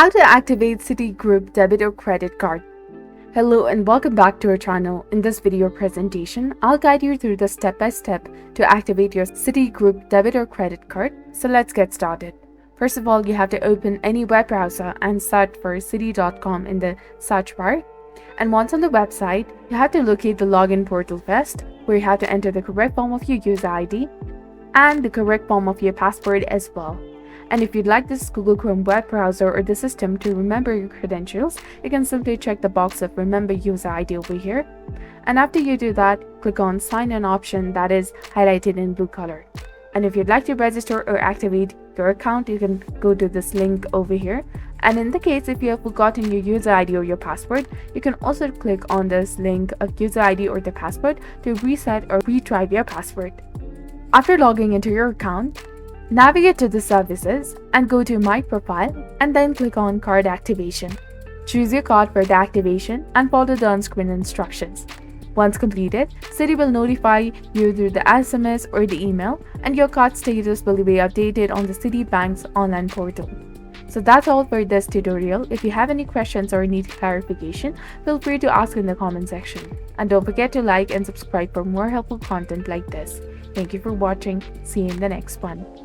How to activate Citigroup debit or credit card. Hello and welcome back to our channel. In this video presentation, I'll guide you through the step-by-step to activate your Citigroup debit or credit card. So let's get started. First of all, you have to open any web browser and search for citi.com in the search bar. And once on the website, you have to locate the login portal first, where you have to enter the correct form of your user ID and the correct form of your password as well. And if you'd like this Google Chrome web browser or the system to remember your credentials, you can simply check the box of Remember User ID over here. And after you do that, click on Sign In option that is highlighted in blue color. And if you'd like to register or activate your account, you can go to this link over here. And in the case if you have forgotten your user ID or your password, you can also click on this link of user ID or the password to reset or retry your password. After logging into your account, navigate to the services and go to My Profile and then click on Card Activation. Choose your card for the activation and follow the on-screen instructions. Once completed, Citi will notify you through the SMS or the email, and your card status will be updated on the Citibank's online portal. So that's all for this tutorial. If you have any questions or need clarification, feel free to ask in the comment section. And don't forget to like and subscribe for more helpful content like this. Thank you for watching. See you in the next one.